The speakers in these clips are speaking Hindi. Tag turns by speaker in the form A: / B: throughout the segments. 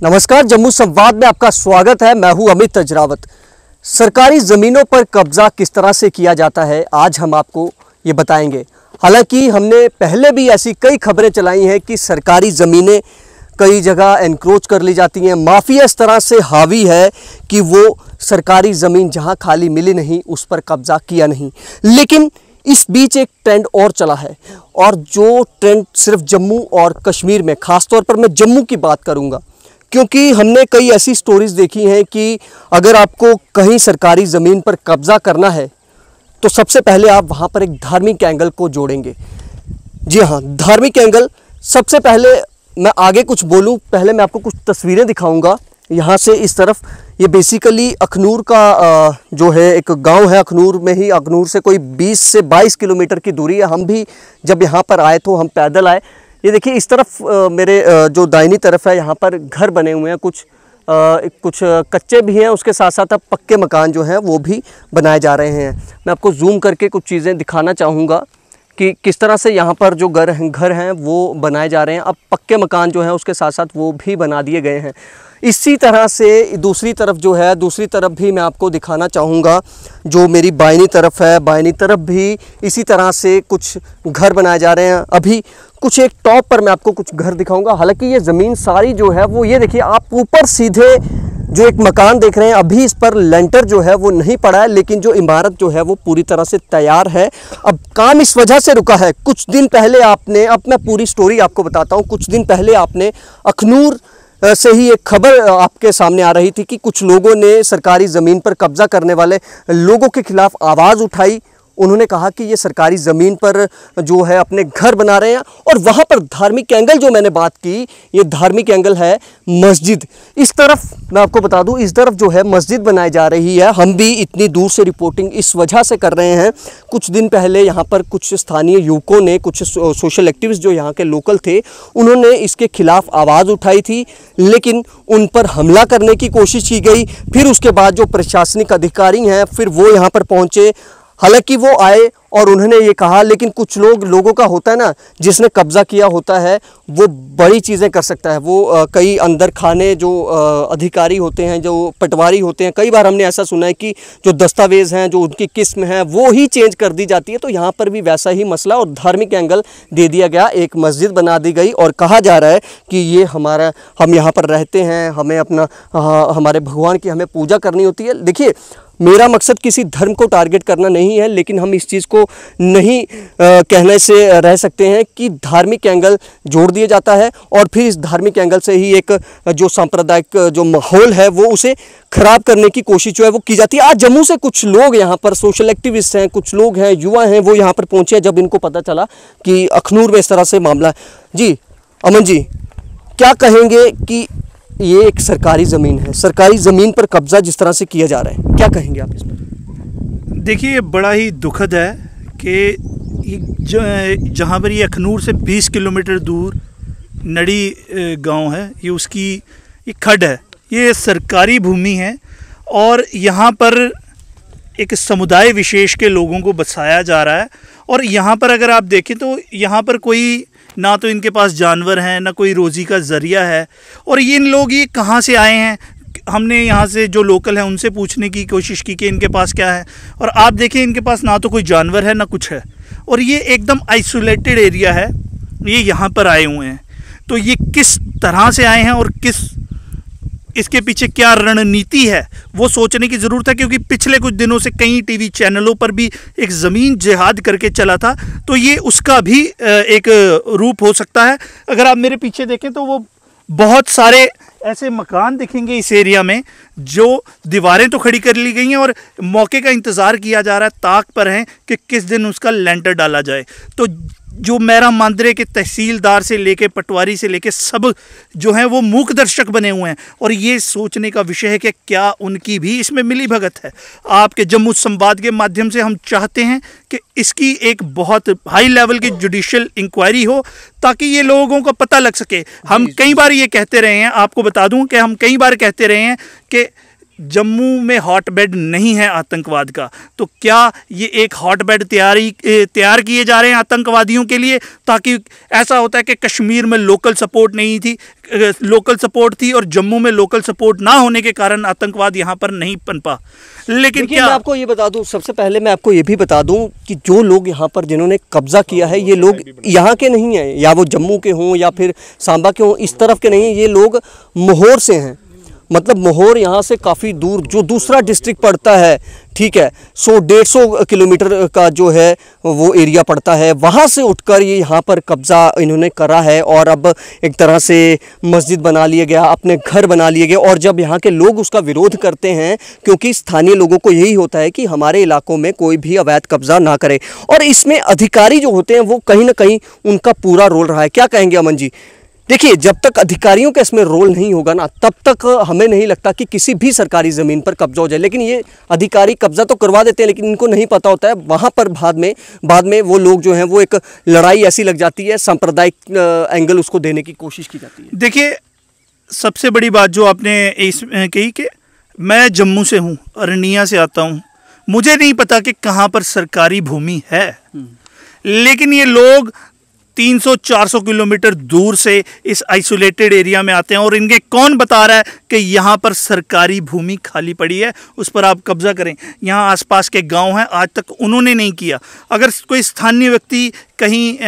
A: नमस्कार, जम्मू संवाद में आपका स्वागत है। मैं हूं अमित अजरावत। सरकारी ज़मीनों पर कब्जा किस तरह से किया जाता है, आज हम आपको ये बताएंगे। हालांकि हमने पहले भी ऐसी कई खबरें चलाई हैं कि सरकारी ज़मीनें कई जगह एनक्रोच कर ली जाती हैं। माफिया इस तरह से हावी है कि वो सरकारी ज़मीन जहां खाली मिली नहीं उस पर कब्जा किया नहीं। लेकिन इस बीच एक ट्रेंड और चला है, और जो ट्रेंड सिर्फ जम्मू और कश्मीर में, ख़ासतौर पर मैं जम्मू की बात करूँगा, क्योंकि हमने कई ऐसी स्टोरीज़ देखी हैं कि अगर आपको कहीं सरकारी ज़मीन पर कब्ज़ा करना है तो सबसे पहले आप वहाँ पर एक धार्मिक एंगल को जोड़ेंगे। जी हाँ, धार्मिक एंगल। सबसे पहले मैं आगे कुछ बोलूँ, पहले मैं आपको कुछ तस्वीरें दिखाऊंगा। यहाँ से इस तरफ ये बेसिकली अखनूर का जो है एक गांव है। अखनूर में ही, अखनूर से कोई 20 से 22 किलोमीटर की दूरी है। हम भी जब यहाँ पर आए तो हम पैदल आए। ये देखिए, इस तरफ मेरे जो दाहिनी तरफ है, यहाँ पर घर बने हुए हैं। कुछ कच्चे भी हैं, उसके साथ साथ अब पक्के मकान जो हैं वो भी बनाए जा रहे हैं। मैं आपको जूम करके कुछ चीज़ें दिखाना चाहूँगा कि किस तरह से यहाँ पर जो घर हैं वो बनाए जा रहे हैं। अब पक्के मकान जो हैं उसके साथ साथ वो भी बना दिए गए हैं। इसी तरह से दूसरी तरफ जो है, दूसरी तरफ भी मैं आपको दिखाना चाहूँगा। जो मेरी बाइनी तरफ है, बाइनी तरफ भी इसी तरह से कुछ घर बनाए जा रहे हैं। अभी कुछ एक टॉप पर मैं आपको कुछ घर दिखाऊंगा। हालांकि ये ज़मीन सारी जो है वो, ये देखिए आप ऊपर सीधे जो एक मकान देख रहे हैं, अभी इस पर लेंटर जो है वो नहीं पड़ा है, लेकिन जो इमारत जो है वो पूरी तरह से तैयार है। अब काम इस वजह से रुका है, कुछ दिन पहले आपने, अब मैं पूरी स्टोरी आपको बताता हूँ। कुछ दिन पहले आपने अखनूर से ही एक खबर आपके सामने आ रही थी कि कुछ लोगों ने सरकारी ज़मीन पर कब्जा करने वाले लोगों के खिलाफ आवाज़ उठाई। उन्होंने कहा कि ये सरकारी ज़मीन पर जो है अपने घर बना रहे हैं, और वहाँ पर धार्मिक एंगल जो मैंने बात की, ये धार्मिक एंगल है मस्जिद। इस तरफ मैं आपको बता दूं, इस तरफ जो है मस्जिद बनाई जा रही है। हम भी इतनी दूर से रिपोर्टिंग इस वजह से कर रहे हैं, कुछ दिन पहले यहाँ पर कुछ स्थानीय युवकों ने, कुछ सोशल एक्टिविस्ट जो यहाँ के लोकल थे, उन्होंने इसके खिलाफ आवाज़ उठाई थी, लेकिन उन पर हमला करने की कोशिश की गई। फिर उसके बाद जो प्रशासनिक अधिकारी हैं, फिर वो यहाँ पर पहुँचे। हालांकि वो आए और उन्होंने ये कहा, लेकिन कुछ लोगों का होता है ना, जिसने कब्ज़ा किया होता है वो बड़ी चीज़ें कर सकता है। वो कई अंदर खाने जो अधिकारी होते हैं, जो पटवारी होते हैं, कई बार हमने ऐसा सुना है कि जो दस्तावेज़ हैं, जो उनकी किस्म है, वो ही चेंज कर दी जाती है। तो यहाँ पर भी वैसा ही मसला, और धार्मिक एंगल दे दिया गया। एक मस्जिद बना दी गई और कहा जा रहा है कि ये हमारा, हम यहाँ पर रहते हैं, हमें अपना हमारे भगवान की हमें पूजा करनी होती है। देखिए, मेरा मकसद किसी धर्म को टारगेट करना नहीं है, लेकिन हम इस चीज़ को नहीं कहने से रह सकते हैं कि धार्मिक एंगल जोड़ दिया जाता है, और फिर इस धार्मिक एंगल से ही एक जो सांप्रदायिक जो माहौल है वो उसे ख़राब करने की कोशिश जो है वो की जाती है। आज जम्मू से कुछ लोग यहाँ पर, सोशल एक्टिविस्ट हैं, कुछ लोग हैं, युवा हैं, वो यहाँ पर पहुँचे जब इनको पता चला कि अखनूर में इस तरह से मामला है। जी अमन जी, क्या कहेंगे कि ये एक सरकारी ज़मीन है, सरकारी ज़मीन पर कब्ज़ा जिस तरह से किया जा रहा है, क्या कहेंगे आप इस पर?
B: देखिए, ये बड़ा ही दुखद है कि जहाँ पर ये अखनूर से 20 किलोमीटर दूर नड़ी गांव है, ये उसकी ये खड्ड है, ये सरकारी भूमि है, और यहाँ पर एक समुदाय विशेष के लोगों को बसाया जा रहा है। और यहाँ पर अगर आप देखें तो यहाँ पर कोई, ना तो इनके पास जानवर हैं, ना कोई रोज़ी का ज़रिया है। और ये इन लोग ये कहाँ से आए हैं, हमने यहाँ से जो लोकल हैं उनसे पूछने की कोशिश की कि इनके पास क्या है, और आप देखें इनके पास ना तो कोई जानवर है ना कुछ है, और ये एकदम आइसोलेटेड एरिया है। ये यहाँ पर आए हुए हैं, तो ये किस तरह से आए हैं और इसके पीछे क्या रणनीति है वो सोचने की ज़रूरत है। क्योंकि पिछले कुछ दिनों से कई टीवी चैनलों पर भी एक ज़मीन जिहाद करके चला था, तो ये उसका भी एक रूप हो सकता है। अगर आप मेरे पीछे देखें तो वो बहुत सारे ऐसे मकान दिखेंगे इस एरिया में, जो दीवारें तो खड़ी कर ली गई हैं और मौके का इंतज़ार किया जा रहा है, ताक पर हैं कि किस दिन उसका लेंटर डाला जाए। तो जो मेरा मांदरे के तहसीलदार से लेके पटवारी से लेके सब जो हैं वो मूक दर्शक बने हुए हैं, और ये सोचने का विषय है कि क्या उनकी भी इसमें मिली भगत है। आपके जम्मू संवाद के माध्यम से हम चाहते हैं कि इसकी एक बहुत हाई लेवल की जुडिशियल इंक्वायरी हो, ताकि ये लोगों को पता लग सके। हम कई बार ये कहते रहे हैं, आपको बता दूं कि हम कई बार कहते रहे हैं कि जम्मू में हॉटबेड नहीं है आतंकवाद का, तो क्या ये एक हॉटबेड तैयार किए जा रहे हैं आतंकवादियों के लिए, ताकि ऐसा होता है कि कश्मीर में लोकल सपोर्ट नहीं थी, लोकल सपोर्ट थी और जम्मू में लोकल सपोर्ट ना होने के कारण आतंकवाद यहाँ पर नहीं पनपा। लेकिन क्या
A: मैं आपको ये बता दूं, सबसे पहले मैं आपको ये भी बता दूं कि जो लोग यहाँ पर जिन्होंने कब्जा किया है, ये लोग यहाँ के नहीं हैं, या वो जम्मू के हों या फिर सांबा के हों, इस तरफ के नहीं हैं, ये लोग मोहोर से हैं। मतलब मोहोर यहाँ से काफ़ी दूर जो दूसरा डिस्ट्रिक्ट पड़ता है, ठीक है, 100-150 किलोमीटर का जो है वो एरिया पड़ता है, वहाँ से उठकर ये यहाँ पर कब्ज़ा इन्होंने करा है। और अब एक तरह से मस्जिद बना लिया गया, अपने घर बना लिए गए। और जब यहाँ के लोग उसका विरोध करते हैं, क्योंकि स्थानीय लोगों को यही होता है कि हमारे इलाकों में कोई भी अवैध कब्ज़ा ना करे, और इसमें अधिकारी जो होते हैं वो कहीं ना कहीं उनका पूरा रोल रहा है। क्या कहेंगे अमन जी? देखिए, जब तक अधिकारियों का इसमें रोल नहीं होगा ना, तब तक हमें नहीं लगता कि किसी भी सरकारी ज़मीन पर कब्जा हो जाए। लेकिन ये अधिकारी कब्जा तो करवा देते हैं, लेकिन इनको नहीं पता होता है वहाँ पर बाद में वो लोग जो हैं वो एक लड़ाई ऐसी लग जाती है, सांप्रदायिक एंगल उसको देने की कोशिश की जाती है।
B: देखिए, सबसे बड़ी बात जो आपने कही कि मैं जम्मू से हूँ, अरनिया से आता हूँ, मुझे नहीं पता कि कहाँ पर सरकारी भूमि है, लेकिन ये लोग 300-400 किलोमीटर दूर से इस आइसोलेटेड एरिया में आते हैं, और इनके कौन बता रहा है कि यहाँ पर सरकारी भूमि खाली पड़ी है, उस पर आप कब्जा करें। यहाँ आसपास के गांव हैं, आज तक उन्होंने नहीं किया। अगर कोई स्थानीय व्यक्ति कहीं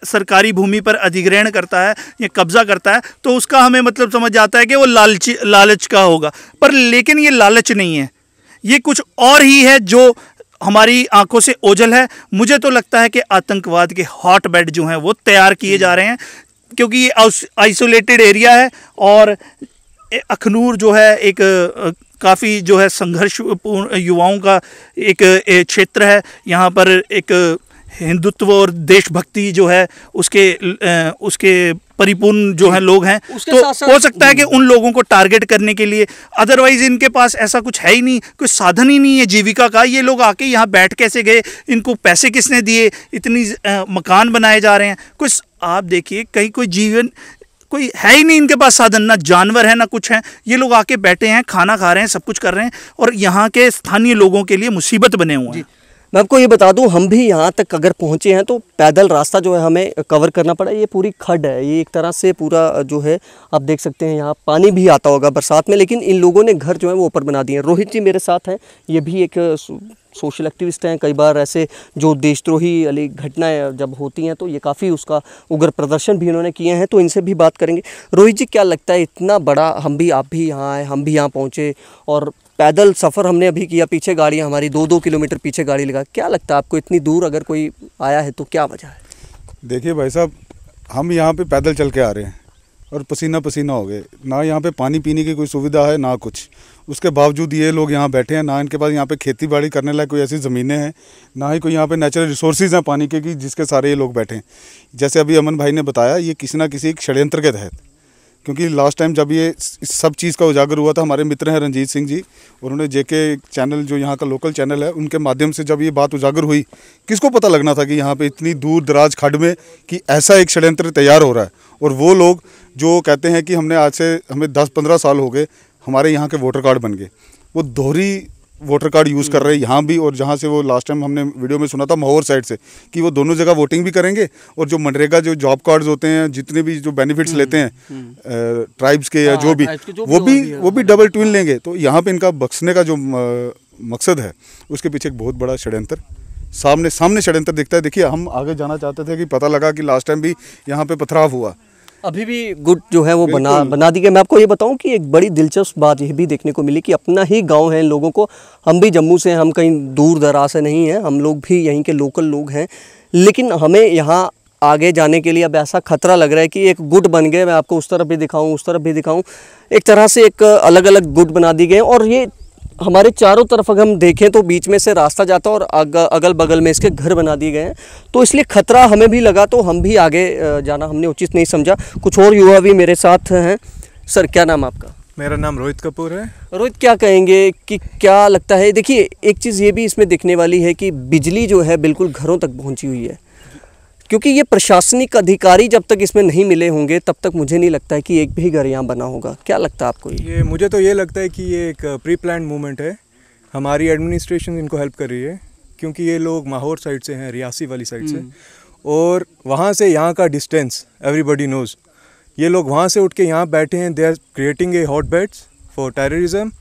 B: सरकारी भूमि पर अधिग्रहण करता है या कब्जा करता है, तो उसका हमें मतलब समझ जाता है कि वो लालच का होगा, पर लेकिन ये लालच नहीं है, ये कुछ और ही है जो हमारी आंखों से ओझल है। मुझे तो लगता है कि आतंकवाद के हॉटबेड जो हैं वो तैयार किए जा रहे हैं, क्योंकि ये आइसोलेटेड एरिया है, और अखनूर जो है एक काफ़ी जो है संघर्षपूर्ण युवाओं का एक क्षेत्र है। यहाँ पर एक हिंदुत्व और देशभक्ति जो है उसके परिपूर्ण जो है लोग हैं, तो हो सकता है कि उन लोगों को टारगेट करने के लिए, अदरवाइज इनके पास ऐसा कुछ है ही नहीं, कोई साधन ही नहीं है जीविका का। ये लोग आके यहाँ बैठ कैसे गए, इनको पैसे किसने दिए, इतनी मकान बनाए जा रहे हैं, कुछ आप देखिए कहीं कोई जीवन कोई है ही नहीं इनके पास साधन, ना जानवर है ना कुछ है। ये लोग आके बैठे हैं, खाना खा रहे हैं, सब कुछ कर रहे हैं, और यहाँ के स्थानीय लोगों के लिए मुसीबत बने हुए हैं।
A: मैं आपको ये बता दूं, हम भी यहाँ तक अगर पहुँचे हैं तो पैदल रास्ता जो है हमें कवर करना पड़ा। ये पूरी खड्ड है, ये एक तरह से पूरा जो है आप देख सकते हैं, यहाँ पानी भी आता होगा बरसात में, लेकिन इन लोगों ने घर जो है वो ऊपर बना दिए हैं। रोहित जी मेरे साथ हैं, ये भी एक सोशल एक्टिविस्ट हैं। कई बार ऐसे जो देशद्रोही वाली घटनाएं जब होती हैं तो ये काफ़ी उसका उग्र प्रदर्शन भी इन्होंने किए हैं, तो इनसे भी बात करेंगे। रोहित जी, क्या लगता है, इतना बड़ा आप भी यहाँ आए, हम भी यहाँ पहुँचे, और पैदल सफ़र हमने अभी किया, पीछे गाड़ियाँ हमारी 2-2 किलोमीटर पीछे गाड़ी लगा, क्या लगता है आपको इतनी दूर अगर कोई आया है तो क्या वजह है?
C: देखिए भाई साहब, हम यहाँ पे पैदल चल के आ रहे हैं और पसीना पसीना हो गए, ना यहाँ पे पानी पीने की कोई सुविधा है ना कुछ, उसके बावजूद ये लोग यहाँ बैठे हैं, ना इनके पास यहाँ पे खेती बाड़ी करने लायक कोई ऐसी ज़मीनें हैं, ना ही कोई यहाँ पे नेचुरल रिसोर्सेज हैं पानी के, कि जिसके सारे ये लोग बैठे हैं। जैसे अभी अमन भाई ने बताया, ये किसी ना किसी एक षड्यंत्र के तहत, क्योंकि लास्ट टाइम जब ये इस सब चीज़ का उजागर हुआ था, हमारे मित्र हैं रंजीत सिंह जी, उन्होंने जेके चैनल जो यहाँ का लोकल चैनल है, उनके माध्यम से जब ये बात उजागर हुई, किसको पता लगना था कि यहाँ पे इतनी दूर दराज खड्ड में कि ऐसा एक षड्यंत्र तैयार हो रहा है। और वो लोग जो कहते हैं कि हमें 10-15 साल हो गए, हमारे यहाँ के वोटर कार्ड बन गए, वो दोहरी वोटर कार्ड यूज़ कर रहे हैं यहाँ भी, और जहाँ से वो लास्ट टाइम हमने वीडियो में सुना था महोर साइड से, कि वो दोनों जगह वोटिंग भी करेंगे, और जो मनरेगा जो जॉब कार्ड्स होते हैं, जितने भी जो बेनिफिट्स लेते हैं ट्राइब्स के या जो भी, वो भी डबल ट्विन लेंगे। तो यहाँ पे इनका बख्शने का जो मकसद है, उसके पीछे एक बहुत बड़ा षड्यंत्र सामने षड्यंत्र दिखता है। देखिए, हम आगे जाना चाहते थे कि पता लगा कि लास्ट टाइम भी यहाँ पे पथराव हुआ,
A: अभी भी गुट जो है वो बना दी गई। मैं आपको ये बताऊं कि एक बड़ी दिलचस्प बात यह भी देखने को मिली कि अपना ही गांव है इन लोगों को, हम भी जम्मू से, हम कहीं दूर दराज से नहीं हैं, हम लोग भी यहीं के लोकल लोग हैं, लेकिन हमें यहाँ आगे जाने के लिए अब ऐसा खतरा लग रहा है कि एक गुट बन गए। मैं आपको उस तरफ भी दिखाऊं, उस तरफ भी दिखाऊं, एक तरह से एक अलग अलग गुट बना दी गए, और ये हमारे चारों तरफ अगर हम देखें तो बीच में से रास्ता जाता है, और अगल बगल में इसके घर बना दिए गए हैं, तो इसलिए खतरा हमें भी लगा, तो हम भी आगे जाना हमने उचित नहीं समझा। कुछ और युवा भी मेरे साथ हैं। सर, क्या नाम आपका?
D: मेरा नाम रोहित कपूर है।
A: रोहित, क्या कहेंगे कि क्या लगता है? देखिए, एक चीज़ ये भी इसमें दिखने वाली है कि बिजली जो है बिल्कुल घरों तक पहुंची हुई है, क्योंकि ये प्रशासनिक अधिकारी जब तक इसमें नहीं मिले होंगे तब तक मुझे नहीं लगता है कि एक भी घर यहाँ बना होगा। क्या लगता है आपको?
D: ये मुझे तो ये लगता है कि ये एक प्री प्लान्ड मूवमेंट है। हमारी एडमिनिस्ट्रेशन इनको हेल्प कर रही है, क्योंकि ये लोग माहौर साइड से हैं, रियासी वाली साइड से, और वहाँ से यहाँ का डिस्टेंस एवरीबॉडी नोज़। ये लोग वहाँ से उठ के यहाँ बैठे हैं, they are creating a hot beds for terrorism,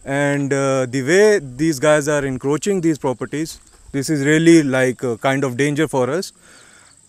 D: and the way these guys are encroaching these properties, this is really like kind of danger for us.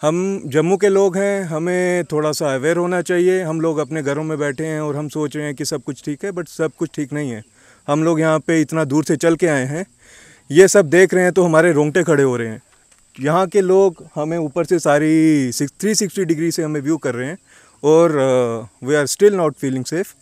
D: हम जम्मू के लोग हैं, हमें थोड़ा सा अवेयर होना चाहिए। हम लोग अपने घरों में बैठे हैं और हम सोच रहे हैं कि सब कुछ ठीक है, बट सब कुछ ठीक नहीं है। हम लोग यहाँ पे इतना दूर से चल के आए हैं, ये सब देख रहे हैं तो हमारे रोंगटे खड़े हो रहे हैं। यहाँ के लोग हमें ऊपर से सारी 360 डिग्री से हमें व्यू कर रहे हैं, और we are still not feeling safe.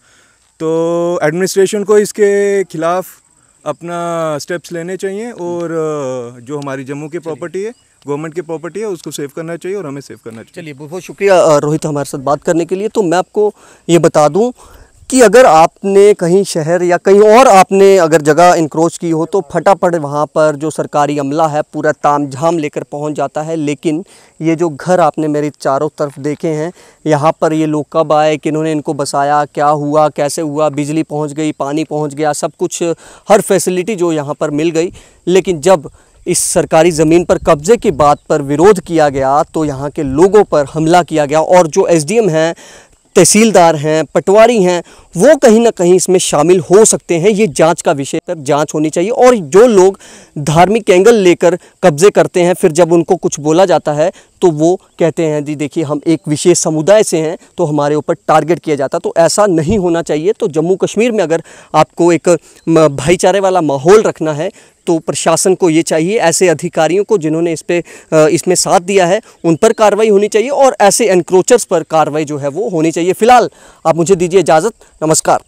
D: तो एडमिनिस्ट्रेशन को इसके खिलाफ अपना स्टेप्स लेने चाहिए, और जो हमारी जम्मू की प्रॉपर्टी है, गवर्नमेंट की प्रॉपर्टी है, उसको सेव करना चाहिए और हमें सेव करना चाहिए।
A: चलिए, बहुत शुक्रिया रोहित हमारे साथ बात करने के लिए। तो मैं आपको ये बता दूं कि अगर आपने कहीं शहर या कहीं और आपने अगर जगह इंक्रोच की हो तो फटाफट वहाँ पर जो सरकारी अमला है पूरा तामझाम लेकर पहुँच जाता है। लेकिन ये जो घर आपने मेरे चारों तरफ देखे हैं, यहाँ पर ये लोग कब आए, किन्होंने इनको बसाया, क्या हुआ, कैसे हुआ, बिजली पहुँच गई, पानी पहुँच गया, सब कुछ, हर फैसिलिटी जो यहाँ पर मिल गई। लेकिन जब इस सरकारी ज़मीन पर कब्ज़े की बात पर विरोध किया गया तो यहाँ के लोगों पर हमला किया गया, और जो एसडीएम हैं, तहसीलदार हैं, पटवारी हैं, वो कहीं ना कहीं इसमें शामिल हो सकते हैं। ये जांच का विषय पर जांच होनी चाहिए। और जो लोग धार्मिक एंगल लेकर कब्जे करते हैं, फिर जब उनको कुछ बोला जाता है तो वो कहते हैं जी देखिए हम एक विशेष समुदाय से हैं तो हमारे ऊपर टारगेट किया जाता। तो ऐसा नहीं होना चाहिए। तो जम्मू कश्मीर में अगर आपको एक भाईचारे वाला माहौल रखना है तो प्रशासन को ये चाहिए, ऐसे अधिकारियों को जिन्होंने इसमें साथ दिया है उन पर कार्रवाई होनी चाहिए, और ऐसे एनक्रोचर्स पर कार्रवाई जो है वो होनी चाहिए। फिलहाल आप मुझे दीजिए इजाज़त। नमस्कार।